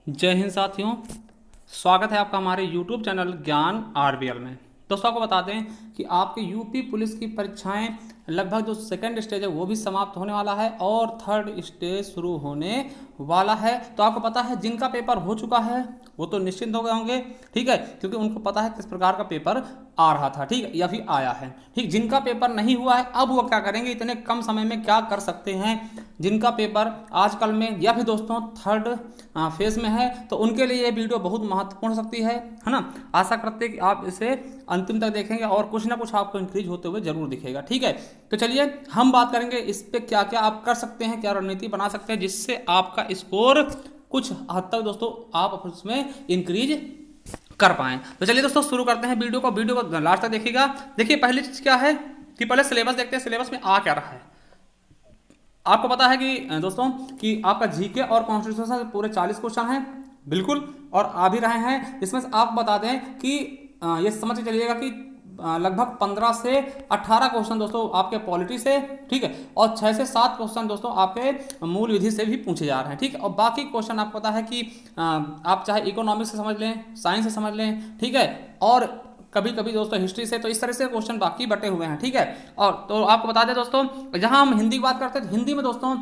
जय हिंद साथियों। स्वागत है आपका हमारे YouTube चैनल ज्ञान आरबीएल में। दोस्तों आपको बता दें कि आपके यूपी पुलिस की परीक्षाएं लगभग जो सेकंड स्टेज है वो भी समाप्त होने वाला है और थर्ड स्टेज शुरू होने वाला है। तो आपको पता है जिनका पेपर हो चुका है वो तो निश्चिंत हो गए होंगे, ठीक है, क्योंकि उनको पता है किस प्रकार का पेपर आ रहा था, ठीक है, या फिर आया है। ठीक, जिनका पेपर नहीं हुआ है अब वो क्या करेंगे, इतने कम समय में क्या कर सकते हैं। जिनका पेपर आजकल में या फिर दोस्तों थर्ड फेज में है तो उनके लिए ये वीडियो बहुत महत्वपूर्ण हो सकती है ना। आशा करते हैं कि आप इसे अंतिम तक देखेंगे और कुछ ना कुछ आपको इंक्रीज होते हुए जरूर दिखेगा, ठीक है। तो चलिए हम बात करेंगे इस पे क्या क्या आप कर सकते हैं, क्या रणनीति बना सकते हैं जिससे आपका स्कोर कुछ हद तक दोस्तों आप उसमें इंक्रीज कर पाएं। तो चलिए दोस्तों शुरू करते हैं वीडियो को लास्ट तक देखिएगा। देखिए पहली चीज क्या है कि पहले सिलेबस देखते हैं, सिलेबस में आ क्या रहा है। आपको पता है कि दोस्तों कि आपका जीके और कॉन्स्टिट्यूशन से पूरे 40 क्वेश्चन हैं, बिल्कुल, और आ भी रहे हैं। इसमें से आप बता दें कि ये समझ के चलिएगा कि लगभग 15 से 18 क्वेश्चन दोस्तों आपके पॉलिटी से, ठीक है, और 6 से 7 क्वेश्चन दोस्तों आपके मूल विधि से भी पूछे जा रहे हैं, ठीक है। और बाकी क्वेश्चन आपको पता है कि आप चाहे इकोनॉमिक्स से समझ लें, साइंस से समझ लें, ठीक है, और कभी कभी दोस्तों हिस्ट्री से, तो इस तरह से क्वेश्चन बाकी बटे हुए हैं, ठीक है। और तो आपको बता दें दोस्तों, जहां हम हिंदी की बात करते हैं, हिंदी में दोस्तों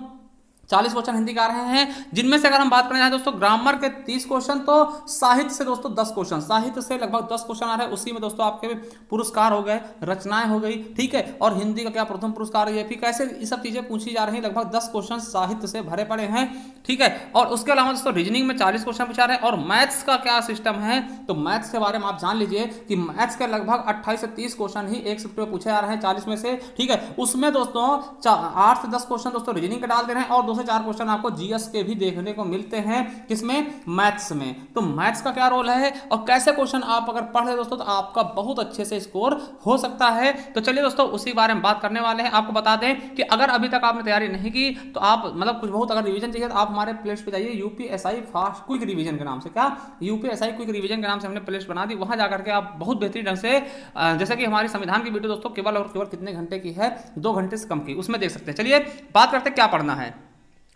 40 क्वेश्चन हिंदी का आ रहे हैं, जिनमें से अगर हम बात करना चाहें दोस्तों ग्रामर के 30 क्वेश्चन, तो साहित्य से दोस्तों 10 क्वेश्चन, साहित्य से लगभग 10 क्वेश्चन आ रहे हैं। उसी में दोस्तों आपके पुरस्कार हो गए, रचनाएं हो गई, ठीक है, और हिंदी का क्या प्रथम पुरस्कार है, फिर कैसे ये सब चीजें पूछी जा रही हैं। लगभग 10 क्वेश्चन साहित्य से भरे पड़े हैं, ठीक है। और उसके अलावा दोस्तों रीजनिंग में 40 क्वेश्चन पूछा रहे हैं। और मैथ्स का क्या सिस्टम है, तो मैथ्स के बारे में आप जान लीजिए कि मैथ्स के लगभग 28 से 30 क्वेश्चन ही एक शिफ्ट में पूछे जा रहे हैं 40 में से, ठीक है। उसमें दोस्तों 8 से 10 क्वेश्चन दोस्तों रीजनिंग के डाल दे रहे हैं और 2 से 4 क्वेश्चन आपको जीएस के भी देखने को मिलते हैं, किसमें, मैथ्स में। तो मैथ्स का क्या रोल है और कैसे क्वेश्चन आप अगर पढ़ ले दोस्तों तो आपका बहुत अच्छे से स्कोर हो सकता है। तो चलिए दोस्तों उसी बारे में बात करने वाले हैं। आपको बता दें कि अगर अभी तक आपने तैयारी नहीं की तो आप मतलब कुछ बहुत अगर रिवीजन चाहिए तो आप हमारे प्लेलिस्ट पे जाइए, यूपीएसआई फास्ट क्विक रिवीजन के नाम से, क्या यूपीएसआई क्विक रिवीजन के नाम से हमने प्लेलिस्ट बना दी। वहां जाकर के आप बहुत बेहतरीन ढंग से जैसे कि हमारी संविधान की वीडियो दोस्तों केवल और केवल कितने घंटे की है, 2 घंटे से कम की, उसमें देख सकते हैं। चलिए बात करते हैं क्या पढ़ना है।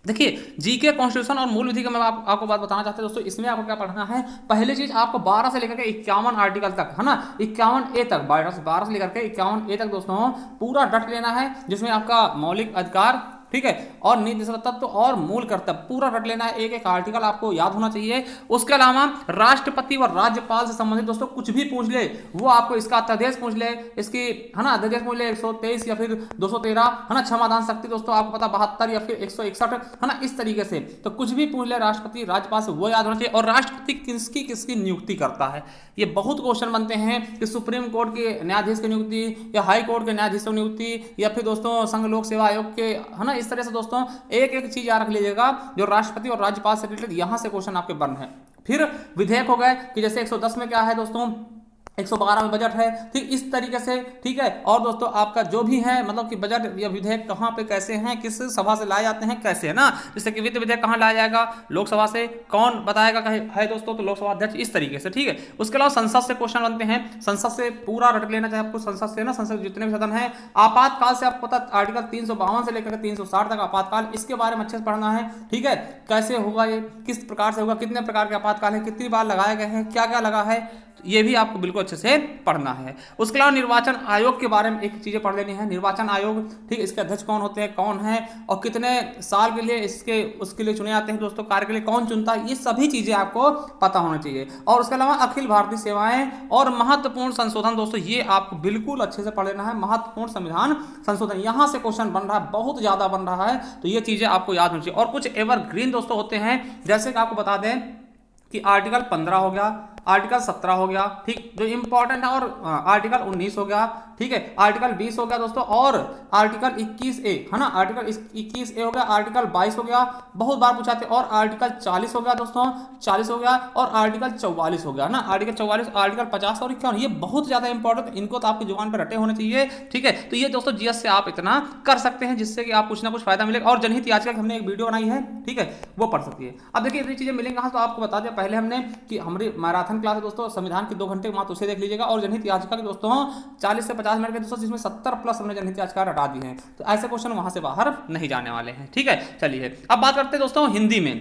देखिए जीके, कॉन्स्टिट्यूशन और मूल विधि का मैं आपको बात बताना चाहते हैं दोस्तों। इसमें आपको क्या पढ़ना है, पहली चीज आपको 12 से लेकर के 51 आर्टिकल तक, है ना, 51 ए तक, 12 से लेकर के 51 ए तक दोस्तों पूरा डट लेना है, जिसमें आपका मौलिक अधिकार, ठीक है, और नीति तत्व और मूल कर्तव्य पूरा रट लेना है। एक एक आर्टिकल आपको याद होना चाहिए। उसके अलावा राष्ट्रपति और राज्यपाल से संबंधित दोस्तों कुछ भी पूछ ले वो आपको इसका अध्यादेश पूछ ले, इसकी, है ना, अध्यादेश पूछ ले 123 या फिर 213, है ना, क्षमादान शक्ति दोस्तों आपको पता 72 या फिर 161, है ना, इस तरीके से। तो कुछ भी पूछ ले राष्ट्रपति राज्यपाल से वो याद होना चाहिए। और राष्ट्रपति किसकी किसकी नियुक्ति करता है, ये बहुत क्वेश्चन बनते हैं कि सुप्रीम कोर्ट के न्यायाधीश की नियुक्ति या हाई कोर्ट के न्यायाधीश की नियुक्ति या फिर दोस्तों संघ लोक सेवा आयोग के, है ना, इस तरह से दोस्तों एक एक चीज याद रख लीजिएगा जो राष्ट्रपति और राज्यपाल से रिलेटेड यहां से क्वेश्चन आपके बन है। फिर विधेयक हो गए कि जैसे 110 में क्या है दोस्तों, 112 में बजट है, ठीक, इस तरीके से, ठीक है। और दोस्तों आपका जो भी है मतलब कि बजट या विधेयक कहां पे कैसे हैं, किस सभा से लाए जाते हैं, कैसे, है ना, जैसे कि वित्त विधेयक कहां लाया जाएगा, लोकसभा से, कौन बताएगा है दोस्तों, तो लोकसभा अध्यक्ष, इस तरीके से, ठीक है। उसके अलावा संसद से क्वेश्चन बनते हैं, संसद से पूरा रट लेना चाहिए आपको, संसद से ना, संसद जितने भी सदन है। आपातकाल से आपको पता आर्टिकल 352 से लेकर 360 तक आपातकाल, इसके बारे में अच्छे से पढ़ना है, ठीक है। कैसे होगा ये, किस प्रकार से होगा, कितने प्रकार के आपातकाल है, कितनी बार लगाए गए हैं, क्या क्या लगा है, ये भी आपको बिल्कुल अच्छे से पढ़ना है। उसके अलावा निर्वाचन आयोग के बारे में एक चीजें पढ़ लेनी है, निर्वाचन आयोग, ठीक, इसके अध्यक्ष कौन होते हैं, कौन है, और कितने साल के लिए इसके उसके लिए चुने जाते हैं दोस्तों, कार्य के लिए कौन चुनता है, ये सभी चीजें आपको पता होना चाहिए। और उसके अलावा अखिल भारतीय सेवाएं और महत्वपूर्ण संशोधन दोस्तों, ये आपको बिल्कुल अच्छे से पढ़ लेना है। महत्वपूर्ण संविधान संशोधन, यहां से क्वेश्चन बन रहा है, बहुत ज्यादा बन रहा है, तो ये चीजें आपको याद होनी चाहिए। और कुछ एवरग्रीन दोस्तों होते हैं, जैसे कि आपको बता दें कि आर्टिकल 15 हो गया, आर्टिकल 17 हो गया, ठीक, जो इंपॉर्टेंट है, और आर्टिकल 19 हो गया, ठीक है, आर्टिकल 20 हो गया दोस्तों, और आर्टिकल 21A, है ना, आर्टिकल 21A हो गया, आर्टिकल 22 हो गया, बहुत बार पूछाते हैं, और आर्टिकल 40 हो गया दोस्तों, 40 हो गया, और आर्टिकल 44 हो गया ना, आर्टिकल 44, आर्टिकल 50 और 51, ये बहुत ज्यादा इंपॉर्टेंट, इनको तो आपकी जुबान पर रटे होने चाहिए, ठीक है। तो ये दोस्तों जीएस से आप इतना कर सकते हैं जिससे कि आप कुछ ना कुछ फायदा मिलेगा। और जनहित याचिका की हमने एक वीडियो बनाई है, ठीक है, वो पढ़ सकती है। अब देखिए इतनी चीजें मिलेंगी कहां, तो आपको बता दें पहले हमने कि हमारी मैराथन क्लास है दोस्तों, संविधान की 2 घंटे मात्र उसे देख लीजिएगा, और जनहित याचिका के दोस्तों 40 से 50 मिनट के दोस्तों, जिसमें 70 प्लस हमने जनहित याचिका हटा दी है, तो ऐसे क्वेश्चन वहां से बाहर नहीं जाने वाले हैं, ठीक है। चलिए अब बात करते हैं दोस्तों हिंदी में।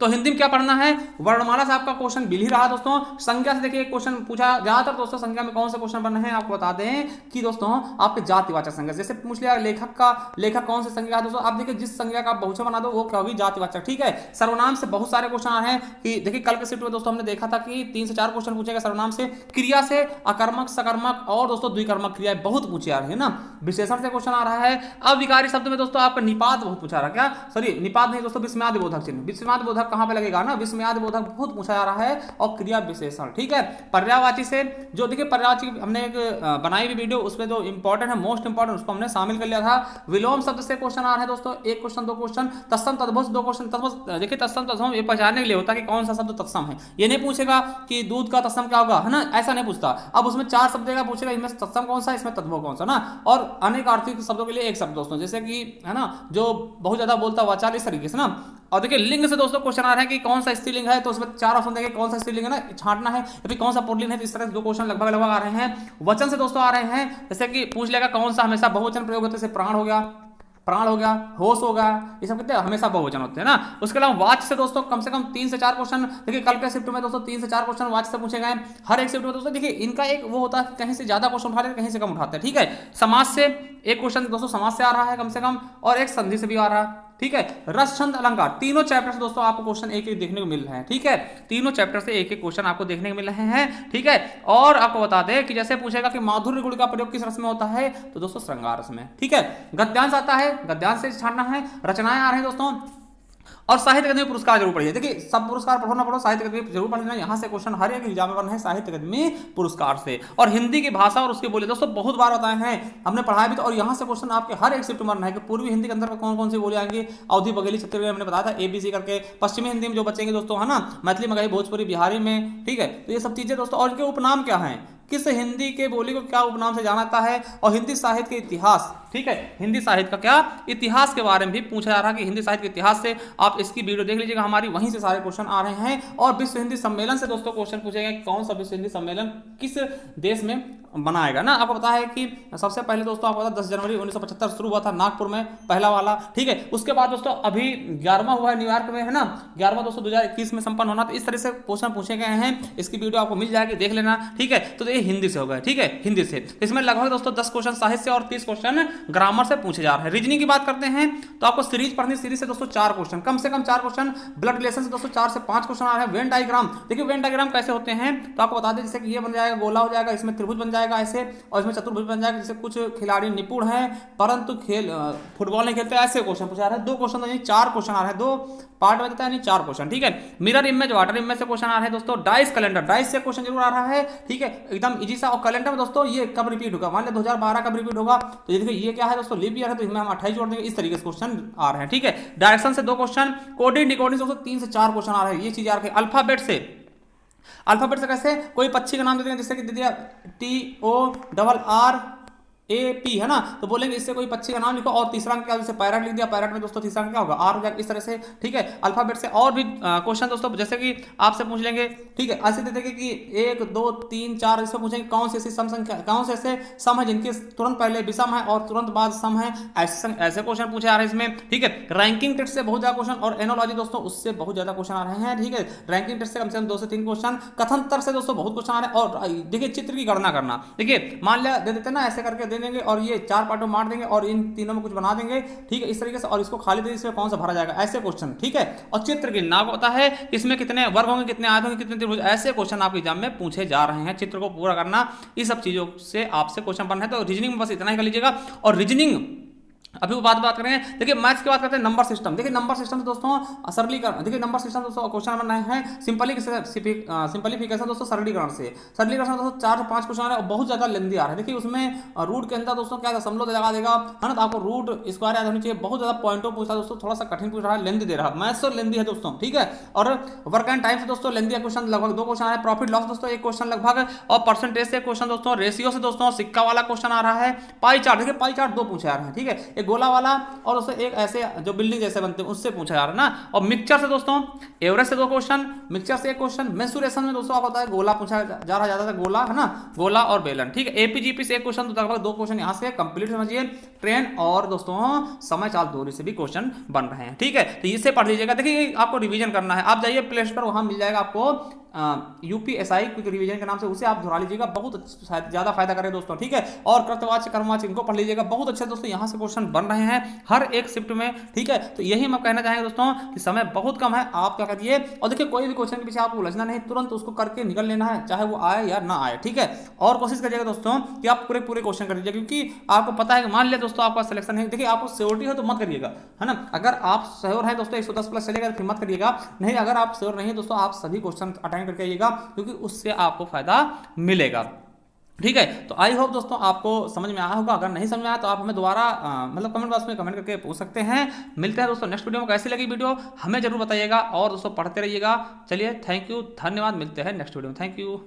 तो हिंदी में क्या पढ़ना है, वर्णमाला से आपका क्वेश्चन मिल ही रहा दोस्तों। संज्ञा से देखिए एक क्वेश्चन पूछा, ज्यादातर दोस्तों संज्ञा में कौन से क्वेश्चन बनने हैं आपको बता दें कि दोस्तों आपके जातिवाचक संज्ञा, जैसे पूछ लिया लेखक कौन से संज्ञा है दोस्तों, आप देखिए जिस संज्ञा का आप बहुवचन बना दो वो क्या होगी, जातिवाचक। ठीक है, सर्वनाम से बहुत सारे क्वेश्चन आ रहे हैं कि देखिए कल के शिफ्ट में दोस्तों हमने देखा था कि 3 से 4 क्वेश्चन पूछेगा सर्वनाम से, क्रिया से अकर्मक सकर्मक और दोस्तों द्विकर्मक क्रियाएं बहुत पूछी आ रही है ना, विशेषण से क्वेश्चन आ रहा है। अब विकारी शब्द में दोस्तों आपका निपात बहुत पूछा रहा है, क्या सॉरी निपात नहीं दोस्तों, विस्मयादि बोधक चिन्ह, विस्मयादि बोधक कहां पे लगेगा ना, विस्मयादि बोधक बहुत पूछा जा रहा है, और क्रिया विशेषण। ठीक है, पर्यायवाची से जो देखिए पर्यायवाची हमने एक बनाई हुई वीडियो, उसमें जो इंपॉर्टेंट है मोस्ट इंपॉर्टेंट उसको हमने शामिल कर लिया था। विलोम शब्द से क्वेश्चन आ रहे हैं दोस्तों, एक क्वेश्चन 2 क्वेश्चन, तत्सम तद्भव 2 क्वेश्चन, तद्भव देखिए तत्सम तद्भव ये पहचानने के लिए होता है कि कौन सा शब्द तत्सम है, ये नहीं पूछेगा कि दूध का तत्सम क्या होगा, है ना, ऐसा नहीं पूछता। अब उसमें 4 शब्द देगा, पूछेगा इसमें तत्सम कौन सा, इसमें तद्भव कौन सा ना, और अनेक आर्थिक शब्दों के लिए एक शब्द दोस्तों, जैसे कि है ना जो बहुत ज्यादा बोलता हुआ चाल, इस तरीके से ना। और देखिए लिंग से दोस्तों क्वेश्चन आ रहे हैं कि कौन सा स्त्रीलिंग है, तो उसमें 4 ऑप्शन देंगे, कौन सा स्त्रीलिंग है ना छांटना है, या फिर कौन सा पुल्लिंग है, तो इस तरह से 2 क्वेश्चन लगभग आ रहे हैं। वचन से दोस्तों आ रहे हैं, जैसे कि पूछ लेगा कौन सा हमेशा बहुवचन प्रयोग होता है, जैसे प्राण हो गया, होश हो गया, ये सब कितने हमेशा बहुवचन होते हैं ना। उसके अलावा वाच्य से दोस्तों कम से कम 3 से 4 क्वेश्चन, देखिए कल के शिफ्ट में दोस्तों 3 से 4 क्वेश्चन वाच्य से पूछे गए हर एक शिफ्ट में दोस्तों। देखिए इनका एक वो होता है कहीं से ज्यादा क्वेश्चन उठा लेते, कहीं से कम उठाते हैं। ठीक है, समाज से एक क्वेश्चन दोस्तों समाज से आ रहा है कम से कम, और एक संधि से भी आ रहा है। ठीक है, रस छंद अलंकार, तीनों चैप्टर से दोस्तों आपको क्वेश्चन एक एक देखने को मिल रहे हैं। ठीक है, तीनों चैप्टर से एक एक क्वेश्चन आपको देखने को मिल रहे हैं। ठीक है, और आपको बता दें कि जैसे पूछेगा कि माधुर्य गुण का प्रयोग किस रस में होता है, तो दोस्तों श्रृंगार रस में। ठीक है, गद्यांश आता है, गद्यांश से छानना है, रचनाएं आ रही हैं दोस्तों, और साहित्य अकादमी पुरस्कार जरूर पढ़िए। देखिए सब पुरस्कार पढ़ो ना पढ़ो, साहित्य अकादमी जरूर पढ़ लेना, यहाँ से क्वेश्चन हर एक एग्जाम में बना है साहित्य अकादमी पुरस्कार से। और हिंदी की भाषा और उसके बोली दोस्तों बहुत बार बताए हैं हमने, पढ़ाया भी तो, और यहाँ से क्वेश्चन आपके हर एक शिफ्ट में बनना है कि पूर्वी हिंदी के अंदर कौन कौन सी बोली आएंगी, अवधी बघेली छत्तीसगढ़ी हमने बताया था ABC करके, पश्चिमी हिंदी में जो बचेंगे दोस्तों है ना, मैथिली मगही भोजपुरी बिहारी में। ठीक है, तो ये सब चीजें दोस्तों, और इनके उपनाम क्या है, किस हिंदी के बोली को क्या उपनाम से जाना जाता है, और हिंदी साहित्य के इतिहास। ठीक है, हिंदी साहित्य का क्या इतिहास के बारे में भी पूछा जा रहा है कि हिंदी साहित्य के इतिहास से आप इसकी वीडियो देख लीजिएगा हमारी, वहीं से सारे क्वेश्चन आ रहे हैं। और विश्व हिंदी सम्मेलन से दोस्तों क्वेश्चन पूछेगा कौन सा विश्व हिंदी सम्मेलन किस देश में बनाएगा ना। आपको पता है कि सबसे पहले दोस्तों आपको पता 10 जनवरी 1975 शुरू हुआ था नागपुर में पहला वाला। ठीक है, उसके बाद दोस्तों अभी 11वां हुआ है न्यूयॉर्क में, है ना, 11वां दोस्तों 2021 में संपन्न होना। तो इस तरह से क्वेश्चन पूछे गए हैं, इसकी वीडियो आपको मिल जाएगी, देख लेना। ठीक है, तो ये हिंदी से होगा। ठीक है, हिंदी से इसमें लगभग दोस्तों 10 क्वेश्चन साहित्य से और 30 क्वेश्चन ग्रामर से पूछे जा रहे हैं। रीजनिंग की बात करते हैं तो आपको सीरीज पढ़नी, सीरीज से दोस्तों 4 क्वेश्चन, कम से कम 4 क्वेश्चन। ब्लड रिलेशन से दोस्तों 4 से 5 क्वेश्चन आ रहे हैं। वेन डायग्राम, देखिए वेन डायग्राम कैसे होते हैं तो आपको बता दें, जैसे कि ये बन जाएगा गोला हो जाएगा, इसमें त्रिभुज बन जाएगा ऐसे, और इसमें चतुर्भुज बन जाएगा। जैसे कुछ खिलाड़ी निपुण हैं परंतु फुटबॉल नहीं खेलते, ऐसे क्वेश्चन पूछा रहा है। 2 क्वेश्चन तो 4 क्वेश्चन आ रहे हैं, 2 पार्ट में देता है 4 क्वेश्चन। ठीक है, मिरर इमेज वाटर इमेज से क्वेश्चन आ रहे हैं दोस्तों। डाइस कैलेंडर, डाइस से क्वेश्चन जरूर आ रहा है। ठीक है, एकदम इजी सा। और कैलेंडर में दोस्तों ये कब रिपीट होगा, मान लिया 2012 कब रिपीट होगा, तो ये देखिए ये क्या है दोस्तों, लीप ईयर है, तो इसमें हम 28 जोड़ देंगे। इस तरीके से क्वेश्चन आ रहे हैं। ठीक है, डायरेक्शन से 2 क्वेश्चन, कोडिंग डिकोडिंग से दोस्तों 3 से 4 क्वेश्चन आ रहे हैं। ये चीज आ रही है। अल्फाबेट से कैसे, कोई पक्षी का नाम दे देंगे, जैसे कि दे दिया TORRAP है ना, तो बोलेंगे इससे कोई पक्षी का नाम लिखो, और तीसरा क्या, जैसे पैरट लिख दिया, पैरट में दोस्तों तीसरा क्या होगा आर हो जाएगा, इस तरह से। ठीक है, अल्फाबेट से और भी क्वेश्चन दोस्तों, जैसे कि आपसे पूछ लेंगे। ठीक है, ऐसे दे देंगे कि 1 2 3 4, इसमें पूछेंगे कौन से ऐसी सम संख्या, कौन से ऐसे सम है जिनके तुरंत पहले विषम है और तुरंत बाद सम है, ऐसे क्वेश्चन पूछे आ रहे हैं इसमें। ठीक है, रैंकिंग टेस्ट से बहुत ज्यादा क्वेश्चन, और एनोलॉजी दोस्तों उससे बहुत ज्यादा क्वेश्चन आ रहे हैं। ठीक है, रैंकिंग टेस्ट से कम 2 से 3 क्वेश्चन, कथन तर्क से दोस्तों बहुत क्वेश्चन आ रहे हैं। और देखिए चित्र की गणना करना, देखिए मान लिया दे देते ना, ऐसे करके दे देंगे, और ये 4 पार्टों मार देंगे, और इन तीनों में कुछ बना देंगे। ठीक है, इस तरीके से, और इसको खाली दे इसमें कौन सा भरा जाएगा, ऐसे क्वेश्चन। ठीक है, और चित्र गिनना होता है, इसमें कितने वर्ग होंगे, कितने आयत होंगे, कितने त्रिभुज, ऐसे क्वेश्चन आपके एग्जाम में पूछे जा रहे हैं। चित्र को पूरा करना, इस सब चीजों से आपसे क्वेश्चन बनना है। तो रीजनिंग में बस इतना ही कर लीजिएगा। और रीजनिंग अभी वो बात करें, देखिए मैथ्स की बात करते हैं। नंबर सिस्टम, देखिए नंबर सिस्टम से दोस्तों सरलीकरण, देखिए नंबर सिस्टम दोस्तों क्वेश्चन बन रहे हैं सिंपलीफिकेशन दोस्तों, सरलीकरण से दोस्तों 4 से 5 क्वेश्चन आ रहे हैं, और बहुत ज्यादा लेंदी आ रहे हैं। देखिए उसमें रूट के अंदर दोस्तों क्या दशमलव लगा देगा, है ना, तो आपको रूट स्क्वायर याद होनी चाहिए। बहुत ज्यादा पॉइंटों पूछा है दोस्तों, थोड़ा सा कठिन पूछ रहा है, लेंदी दे रहा है, मैथ्स और लेंदी है दोस्तों। ठीक है, और वर्क एंड टाइम से दोस्तों लेंदी क्वेश्चन लगभग 2 क्वेश्चन आ रहे हैं। प्रॉफिट लॉस दोस्तों 1 क्वेश्चन लगभग, और परसेंटेज से क्वेश्चन दोस्तों, रेशियो से दोस्तों सिक्का वाला क्वेश्चन आ रहा है। पाई चार्ट, देखिए पाई चार्ट 2 पूछे आ रहे हैं। ठीक है, एक गोला वाला और उससे एक ऐसे जो बिल्डिंग जैसे बनते हैं उससे पूछा जा रहा है ना। और मिक्सचर से दोस्तों एवरेज से 2 क्वेश्चन, मिक्सचर से 1 क्वेश्चन, मेंसुरेशन में दोस्तों आपको पता है गोला पूछा जा रहा ज्यादा गोला है ना, गोला और बेलन। ठीक है, एपीजीपी से 1 क्वेश्चन, तो लगभग 2 क्वेश्चन यहाँ से कंप्लीट समझिए। ट्रेन और दोस्तों समय चाल दूरी से भी क्वेश्चन बन रहे हैं। ठीक है, तो इसे पढ़ लीजिएगा। देखिए आपको रिवीजन करना है, आप जाइए प्ले स्टोर, वहां मिल जाएगा आपको यूपीएसआई क्विक रिवीजन के नाम से, उसे आप दोहरा लीजिएगा, बहुत ज्यादा फायदा करे दोस्तों। ठीक है, और कर्तवाच्य कर्मवाच्य इनको पढ़ लीजिएगा, बहुत अच्छे दोस्तों यहाँ से क्वेश्चन बन रहे हैं हर एक शिफ्ट में। ठीक है, तो यही मैं कहना चाहेंगे दोस्तों कि समय बहुत कम है, आप क्या करिए, और देखिए कोई भी क्वेश्चन के पीछे आपको उलझना नहीं, तुरंत उसको करके निकल लेना है, चाहे वो आए या ना आए। ठीक है, और कोशिश करिएगा दोस्तों कि आप पूरे क्वेश्चन कर लीजिए, क्योंकि आपको पता है कि मान लिया दोस्तों आपका सिलेक्शन है, देखिए आपको श्योरिटी है तो मत करिएगा, है ना। अगर आप श्योर है दोस्तों 110 प्लस चलेगा तो फिर मत करिएगा, नहीं अगर आप श्योर नहीं है दोस्तों आप सभी क्वेश्चन अटेंड करके आइएगा, क्योंकि उससे आपको फायदा मिलेगा। ठीक है, तो आई होप दोस्तों आपको समझ में आया होगा। अगर नहीं समझ में आया तो आप हमें दोबारा मतलब कमेंट बॉक्स में कमेंट करके पूछ सकते हैं। मिलते हैं दोस्तों नेक्स्ट वीडियो में, कैसी लगी वीडियो हमें जरूर बताइएगा, और दोस्तों पढ़ते रहिएगा। चलिए थैंक यू, धन्यवाद, मिलते हैं नेक्स्ट वीडियो में, थैंक यू।